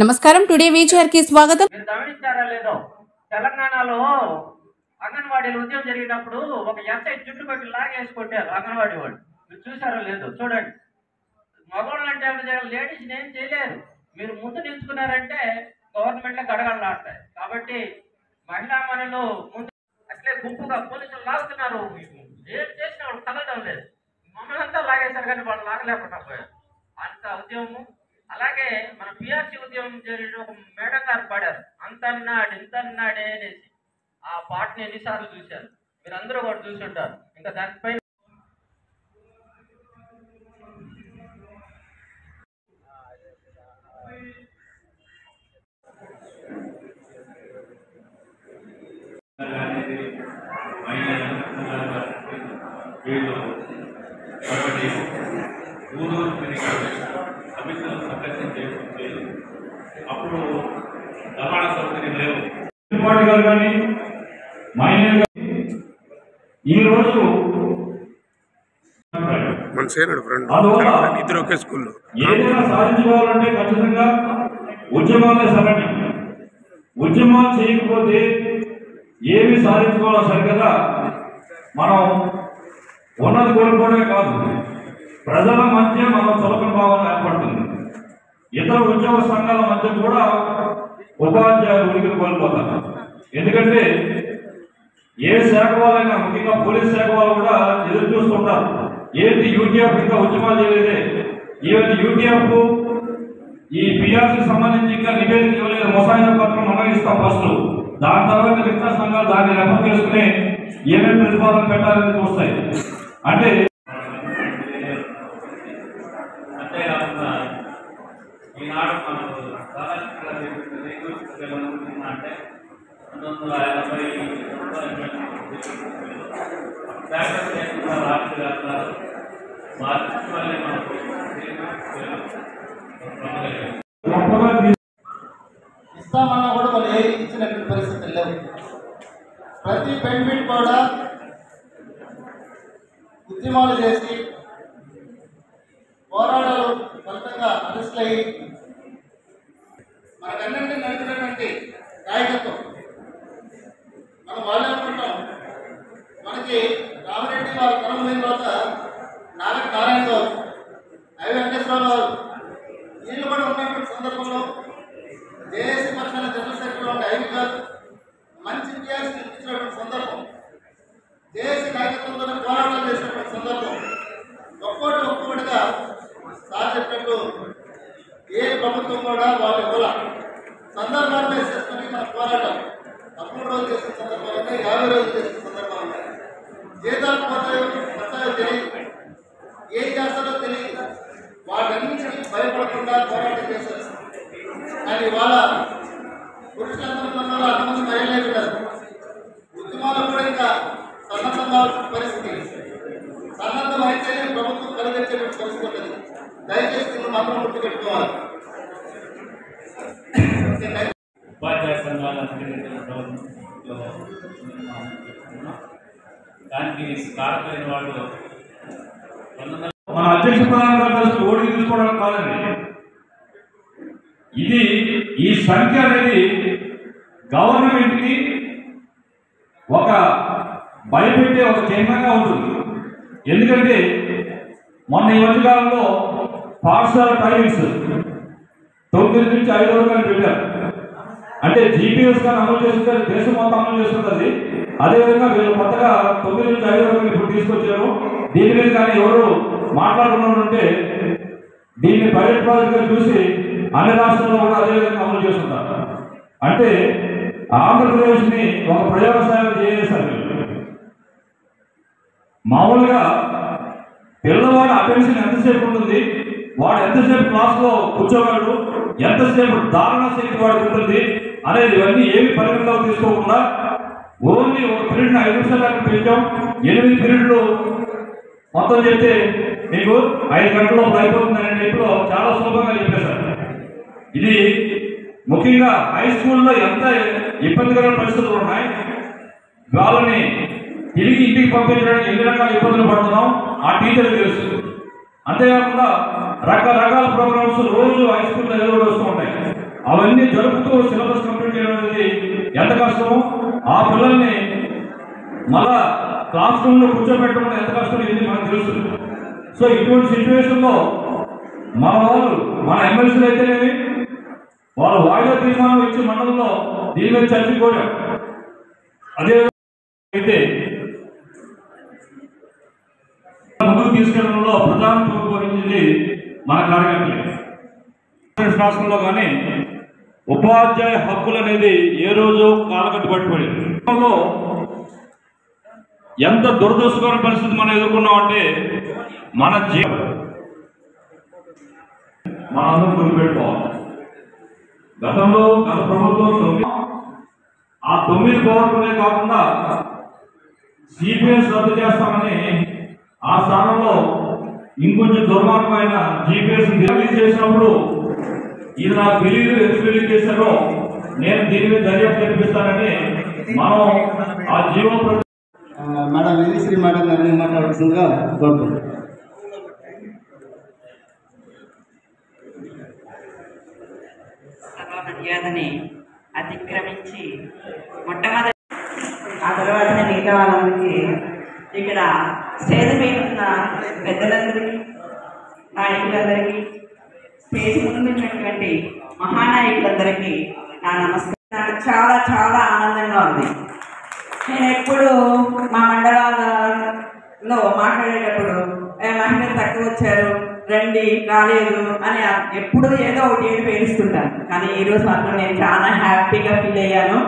నమస్కారం today feature కి స్వాగతం. గమనించారా లేదో, తెలంగాణలో అంగన్వాడీలు ఉద్యమం జరిగినప్పుడు ఒక ఎస్ఐ జుట్టు పట్టి లాగేసి కొట్టారు అంగన్వాడీ వాళ్ళు. మీరు చూసారో లేదో చూడండి. మగవాళ్ళు అంటే లేడీస్ ఏం చేయలేరు. మీరు ముందు నిలుచుకున్నారంటే గవర్నమెంట్ లో గడగడలాడతాయి. కాబట్టి మహిళా మనులు ముందు అట్లే గుంపుగా పోలీసులు లాగుతున్నారు. ఏం చేసినా వాళ్ళు కదలడం లేదు. మమ్మల్ని అంతా లాగేశారు కానీ వాళ్ళు లాగలేకుండా పోయారు. అంత ఉద్యమము. అలాగే మన పిఆర్సీ ఉద్యమం జరిగిన ఒక మేడం గారు పాడారు, అంతన్నాడు ఇంతన్నాడే అనేసి. ఆ పాటని ఎన్నిసార్లు చూశారు, మీరందరూ కూడా చూసుంటారు. ఇంకా దానిపైన అప్పుడు రవాణా సౌకర్యం లేవు. కానీ ఈరోజు ఇద్దరు ఒకే స్కూల్లో ఏదైనా సాధించుకోవాలంటే ఖచ్చితంగా ఉద్యమాలే సరణి. ఉద్యమాలు చేయకపోతే ఏమి సాధించుకోవాలో సరికదా మనం ఉన్నది కోల్పోవడమే కాదు, ప్రజల మధ్య మనం చులకన భావన ఏర్పడుతుంది. ఇతర ఉద్యోగ సంఘాల మధ్య కూడా ఉపాధ్యాయులు ఉనికిని కోల్పోతారు. ఎందుకంటే ఏ శాఖ వాళ్ళైనా, ముఖ్యంగా పోలీస్ శాఖ వాళ్ళు కూడా ఎదురు చూస్తుంటారు. ఏంటి యూటీఎఫ్ ఇంకా ఉద్యమాలు చేయలేదే, ఈవెన్ యూటీఎఫ్ ఈ పిఆర్సీకి సంబంధించి ఇంకా నివేదిక ఇవ్వలేదు. ముసాయిదా పత్రం మనం ఇస్తాం ఫస్ట్, దాని తర్వాత మిగతా సంఘాలు దాన్ని రెఫర్ చేసుకుని ఏమేమి ప్రతిపాదన పెట్టాలని చూస్తాయి. అంటే ఈనాడు మనకు అంటే 1950 రాష్ట్ర వల్లే మనకు ఇస్తామన్నా కూడా వాళ్ళు ఏది ఇచ్చినటువంటి పరిస్థితులు లేవు. ప్రతి బెనిఫిట్ కూడా ఉద్యమాలు చేసి పోరాటాలు ఫలితంగా అరెస్ట్ అయ్యి మనకన్నింటినీ నడిపినటువంటి నాయకత్వం మనం వాళ్ళే అనుకుంటాం. మనకి రామిరెడ్డి వాళ్ళ తరం పోయిన తర్వాత నారాయణ గారు, వెంకటేశ్వరరావు గారు, వీళ్ళు కూడా ఉన్నటువంటి సందర్భంలో జేఏసీ పక్షాన జనరల్ సెక్రటరీ ఉండే ఐదు గారు మంచి పిఆర్సీ ఇచ్చినటువంటి సందర్భం, జేఏసీ నాయకత్వంలో పోరాటాలు చేసినటువంటి సందర్భం, ఒక్కొక్కటిగా సార్ చెప్పినట్టు ఏ ప్రభుత్వం కూడా వాళ్ళ కూడా సందర్భాలు వేసేసుకుని మన పోరాటం 13 రోజులు చేసిన సందర్భాలు ఉన్నాయి, 50 రోజులు చేసిన సందర్భాలు ఉన్నాయి. జీతాలు పోతాయో వస్తాయో తెలియదు, ఏం చేస్తారో తెలియదు. వాటన్నింటినీ భయపడకుండా పోరాటం చేశారు. కానీ ఇవాళ పురుషులందరూ అంతమంది మహిళలే ఉంటారు. ఉద్యమాలు కూడా ఇంకా సన్నద్ధం కావాల్సిన పరిస్థితి. సన్నద్ధం అయితేనే ప్రభుత్వం కలిగించేటువంటి పరిస్థితి ఉంటుంది. దయచేసి మాత్రం గుర్తుపెట్టుకోవాలి. ఉపాధ్యాయ సంఘాల దానికి కారకులైన వాళ్ళు మన అధ్యక్ష ప్రధాన ఓడికి తీసుకోవడం కాదండి. ఇది ఈ సంఖ్య అనేది గవర్నమెంట్కి ఒక భయపెట్టే ఒక చిహ్నంగా ఉంటుంది. ఎందుకంటే మొన్న ఈ మధ్యకాలంలో పాఠశాల టైమింగ్స్ 9 నుంచి 5 వరకు అని పెట్టారు. అంటే జీపీఎస్ కానీ అమలు చేస్తుంటే దేశం మొత్తం అమలు చేస్తుంది. అదేవిధంగా వీళ్ళు కొత్తగా 9 నుంచి 5 వరకు ఇప్పుడు తీసుకొచ్చారు. దీని మీద కానీ ఎవరు మాట్లాడుకున్నారంటే దీన్ని పైలట్ ప్రాజెక్ట్గా చూసి అన్ని రాష్ట్రాల్లో కూడా అదేవిధంగా అమలు చేస్తుంటారు. అంటే ఆంధ్రప్రదేశ్ని ఒక ప్రయోగశాల చేసేసారు. మామూలుగా పిల్లవాడు అటెన్షన్ ఎంతసేపు ఉంటుంది, వాడు ఎంతసేపు క్లాస్లో కూర్చోగలడు, ఎంతసేపు ధారణ శక్తి వాడికి ఉంటుంది అనేది ఇవన్నీ ఏమి పరిగణలో తీసుకోకుండా ఓన్లీ ఒక పీరియడ్ని 5 నిమిషాల దాకా పెంచాం. 8 పీరియడ్లు మొత్తం చెప్తే మీకు 5 గంటల్లో అయిపోతుందనే టైప్లో చాలా సులభంగా చెప్పేశారు. ఇది ముఖ్యంగా హై స్కూల్లో ఎంత ఇబ్బందికరమైన పరిస్థితులు ఉన్నాయి. వాళ్ళని తిరిగి ఇంటికి పంపించడానికి ఎన్ని రకాల ఇబ్బందులు పడుతున్నాం ఆ టీచర్ తెలుసు. అంతేకాకుండా రకరకాల ప్రోగ్రామ్స్ రోజు హై స్కూల్లో ఎదురు వస్తూ ఉంటాయి. అవన్నీ జరుపుతూ సిలబస్ కంప్లీట్ చేయడం అనేది ఎంత కష్టమో, ఆ పిల్లల్ని మళ్ళా క్లాస్ రూమ్లో కూర్చోబెట్టడం ఎంత కష్టం ఇది మనకు తెలుసు. సో ఇటువంటి సిచ్యువేషన్లో మన వాళ్ళు, మన ఎమ్మెల్సీలు అయితేనేమి, వాళ్ళు వాయిదా తీర్మానం ఇచ్చి మండలంలో దీని మీద చర్చ కోరాం. అదే అయితే ముందుకు తీసుకెళ్లడంలో ప్రధాన పాత్ర వహించింది మన కార్యకర్తలే. రాష్ట్రంలో కానీ ఉపాధ్యాయ హక్కులు అనేది ఏ రోజు కాలకట్టు పట్టుబడింది. ఎంత దురదృష్టకరమైన పరిస్థితి మనం ఎదుర్కొన్నామంటే మన మనందరం గుర్తుపెట్టుకోవాలి. గతంలో గత ప్రభుత్వం ఆ 9 కోట్లనే కాకుండా సిపిఎస్ రద్దు చేస్తామని ఆ స్థానంలో ఇంకొంచెం దుర్మార్గమైన జీపీఎస్ రిలీజ్ చేసినప్పుడు ఇది నాకు తెలియదు, ఎందుకు రిలీజ్ చేశారో నేను దీని మీద దర్యాప్తు జరిపిస్తానని మనం ఆ జీవో మేడం విజయశ్రీ మేడం గారిని మాట్లాడుతుందిగా కోరుకుంటున్నాను. సభా మర్యాదని అతిక్రమించి మొట్టమొదటి ఆ తర్వాత మిగతా వాళ్ళందరికీ ఇక్కడ స్టేజ్ మీద ఉన్న పెద్దలందరికీ, నాయకులందరికీ, స్టేజ్ ముందున్నటువంటి మహానాయకులందరికీ నా నమస్కారం. నాకు చాలా చాలా ఆనందంగా ఉంది. నేను ఎప్పుడు మా మండలాలలో మాట్లాడేటప్పుడు మహిళలు తక్కువ వచ్చారు, రండి, రాలేదు అని ఎప్పుడు ఏదో ఒకటి ఏడు పేరుస్తుంటాను. కానీ ఈరోజు మాత్రం నేను చాలా హ్యాపీగా ఫీల్ అయ్యాను,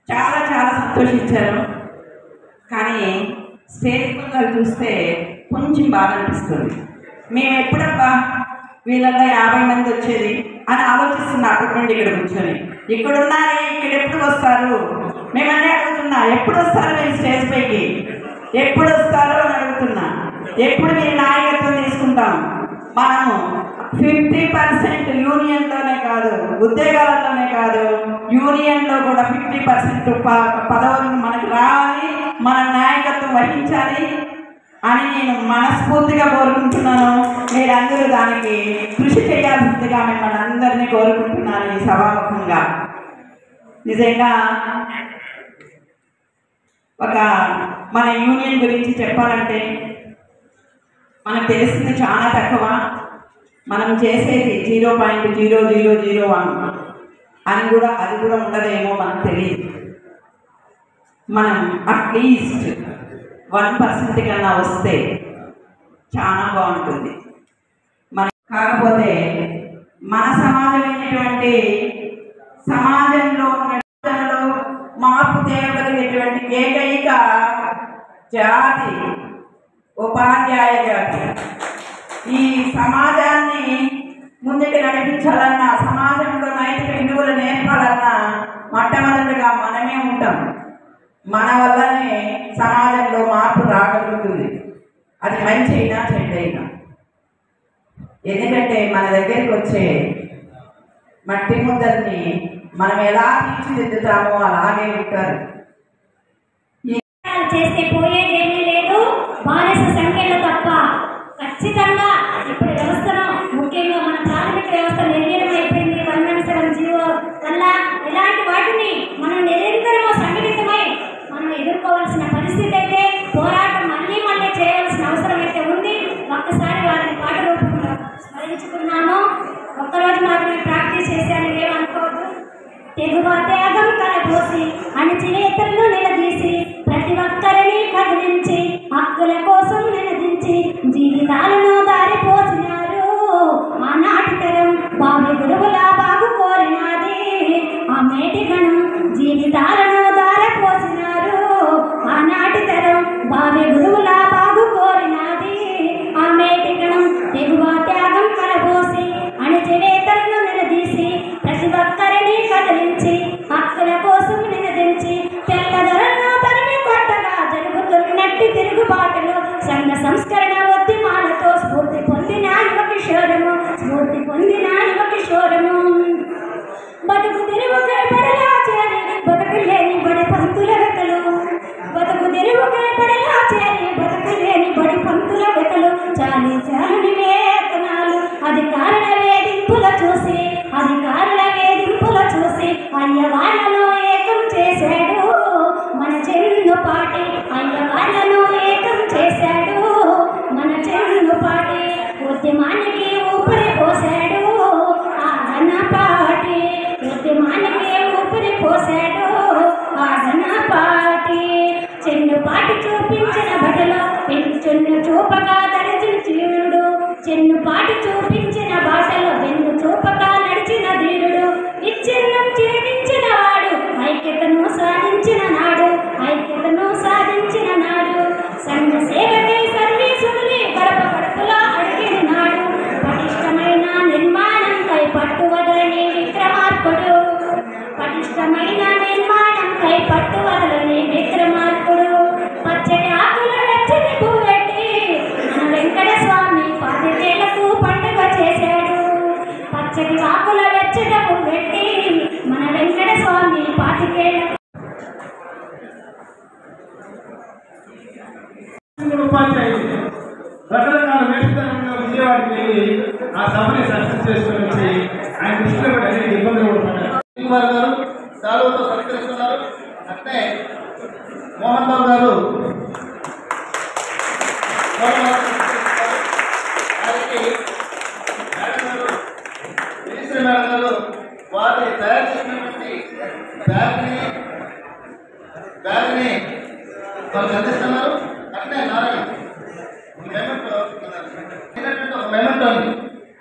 చాలా చాలా సంతోషించాను. కానీ స్టేజ్ పిల్లలు చూస్తే కొంచెం బాధ అనిపిస్తుంది. మేము ఎప్పుడబ్బా వీళ్ళల్లో 50 మంది వచ్చేది అని ఆలోచిస్తున్నా అప్పటి నుండి ఇక్కడ కూర్చొని. ఇక్కడ ఉన్నారే, ఇక్కడ ఎప్పుడు వస్తారు మేమన్నీ అడుగుతున్నా. ఎప్పుడు వస్తారు మీరు స్టేజ్ పైకి, ఎప్పుడు వస్తారో అని అడుగుతున్నా. ఎప్పుడు మీరు నాయకత్వం తీసుకుంటాం. మనము 50% యూనియన్లోనే కాదు, ఉద్యోగాలలోనే కాదు, యూనియన్లో కూడా 50% పదవులను మనకు రావాలి, మన నాయకత్వం వహించాలి అని నేను మనస్ఫూర్తిగా కోరుకుంటున్నాను. మీరందరూ దానికి కృషి చేయాల్సిందిగా మిమ్మల్ని అందరినీ కోరుకుంటున్నాను ఈ సభాముఖంగా. నిజంగా ఒక మన యూనియన్ గురించి చెప్పాలంటే మనకు తెలిసింది చాలా తక్కువ. మనం చేసేది 0.0001 అని కూడా, అది కూడా ఉండదేమో మనకు తెలియదు. మనం అట్లీస్ట్ 1% కన్నా వస్తే చాలా బాగుంటుంది. కాకపోతే మన సమాజమైనటువంటి సమాజంలో ఉన్న మార్పు తేగలిగేటువంటి ఏకైక జాతి ఉపాధ్యాయ జాతి. ఈ సమాజాన్ని ముందుకు నడిపించాలన్నా, సమాజంలో నైతిక విలువలు నేర్పాలన్నా మొట్టమొదటిగా మనమే ఉంటాం. మన వల్లనే సమాజంలో మార్పు రాగలుగుతుంది, అది మంచి అయినా చెడ్డైనా. ఎందుకంటే మన దగ్గరికి వచ్చే మట్టి ముద్దల్ని మనం ఎలా తీర్చిదిద్దుతామో అలాగే ఉంటారు. చేస్తే పోయేదేమీ లేదు, బానిస సంఖ్యలు తప్ప. ఖచ్చితంగా ఇప్పుడు వ్యవస్థను, ముఖ్యంగా మన ప్రాథమిక వ్యవస్థ నిర్వీర్యం అయిపోయింది. 117 జీవో వల్ల ఇలాంటి వాటిని మనం నిరంతరము సంఘటితమై మనం ఎదుర్కోవాల్సిన పరిస్థితి అయితే, పోరాటం మళ్ళీ మళ్ళీ చేయవలసిన అవసరం అయితే ఉంది. ఒక్కసారి వారిని పాట రూపంలో స్మరించుకున్నాము. ఒక్కరోజు మాత్రమే ప్రాక్టీస్ చేశాను, ఏమనుకోవద్దు. తెగువ త్యాగం కలబోసి అణచివేతలను నిలదీసి ప్రతి ఒక్కరిని కదిలించి హక్కుల కోసం నిలదించి జీవితాలను దారిపోసినారు. ఆనాటి తరం బావి గురువుల బాగు కోరినాది, ఆ మేటి గణం జీవితాలను దారిపోసినారు. ఆనాటి తరం బావి గురువుల బాగు కోరినాది, ఆ మేటి గణం తెగువ త్యాగం కలబోసి అణచివేతలను నిలదీసి ప్రతి ఒక్కరిని కదిలించి హక్కుల కోసం నిలదించి తెల్లదొరలను తరిమి కొట్టగా జరుగుతున్నట్టి తిరుగుబాటులు సంఘ సంస్కరణ ఉద్యమాలతో స్ఫూర్తి పొందిన యువ కిషోరము, స్ఫూర్తి పొందిన యువ కిషోరము. బతుకు తెరువుకై పడలా చేరి బతుకు లేని బడి పంతుల వెతలు, బతుకు తెరువుకై పడలా చేరి బతుకు లేని బడి పంతుల వెతలు. చాలి చాలని వేతనాలు అధికారుల వేధింపుల చూసి అయ్య వాళ్ళను ఏకం చేశాడు మన చెన్నుపాటి, అయ్య వాళ్ళను ఏకం చేశాడు మన చెన్నుపాటి, ఉద్యమానికి ఊపిరి పోశాడు ఆ ఘనపాటి, ఉద్యమానికి ఊపిరి పోశాడు ఆ ఘనపాటి. చెన్నుపాటి చూపించిన బటలో పెంచున్న చూపగా తడిచిన చీరుడు, చెన్నుపాటి చూపించిన భాషలో వెన్ను చూపగా నడిచిన ధీరుడు, విచ్ఛిన్నం ఛేదించిన వాడు ఐక్యతను సాధించిన నాడు, ఐక్యతను సాధించిన నాడు. సంఘ సేవకై సర్వీసుని గడప గడపలా అడిగిన నాడు, పటిష్టమైన నిర్మాణంకై పట్టువదలని విక్రమార్కుడు, పటిష్టమైన నిర్మాణంకై పట్టువదలని విక్రమార్కుడు. పచ్చటి ఆకుల వెచ్చని పువ్వెట్టి మన వెంకట స్వామి పాతికేళ్లకు పండుగ చేశాడు, పచ్చటి ఆకుల వెచ్చట పువ్వెట్టి మన వెంకట స్వామి పాతికేళ్లకు. ఉపాధ్యాయులు రకరకాల వేషధారణలో విజయవాడకి వెళ్ళి ఆ సభని సక్సెస్ చేసుకుని వచ్చి ఆయన దృష్టిలో కూడా అనేక ఇబ్బందులు పడుతున్నారు. కుమార్ గారు శాలువతో సత్కరిస్తున్నారు. అంటే మోహన్ బాబు గారు వారికి మేడం గారు మినిస్టర్ మేడం గారు వారి తయారు చేసినటువంటి బ్యాగ్ని వాళ్ళకి అందిస్తున్నారు. అట్లే నారాయణ మెమెంటోని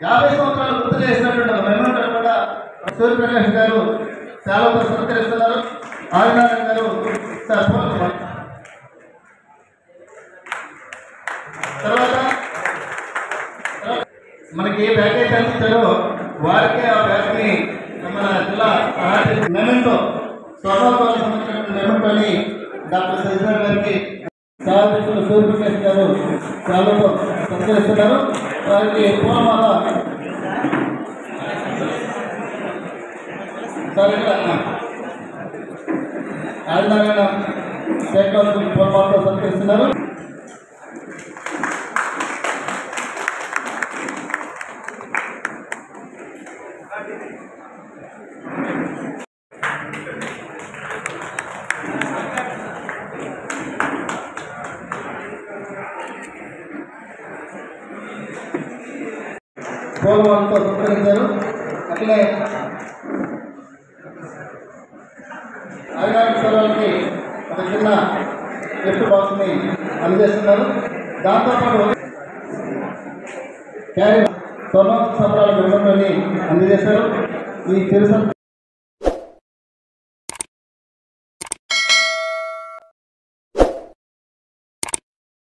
50 సంవత్సరాలు గుర్తు చేసినటువంటి ఒక మెమెంటోని కూడా సూర్యప్రకాష్ గారు శాలతో సత్కరిస్తున్నారు. ఆదినారాయణ గారు తర్వాత మనకి ఏ బ్యాగ్ అయితే అందించారో వారికే ఆ బ్యాగ్ని మన జిల్లా మెమెంటో స్వర్ణోత్సవాలకు సంబంధించిన మెమెంటోని డాక్టర్ సజ్జనార్ గారికి సహాధ్యక్షులు సూర్యప్రకాష్ గారు శాలతో సత్కరిస్తున్నారు. వారికి పూలమాల ఆదినారాయణ శాఖ పూలమాలతో సత్కరిస్తున్నారు. పూలమాలతో సత్కరించారు. అట్లే ఆదినారాయణ స్వరాలకి ఒక చిన్న గిఫ్ట్ బాక్స్ని అందజేస్తున్నారు. దాంతోపాటు క్యారీ స్వర్ణోత్సవ సంబరాల మెమెంటోని అందజేశారు. ఈ తిరుస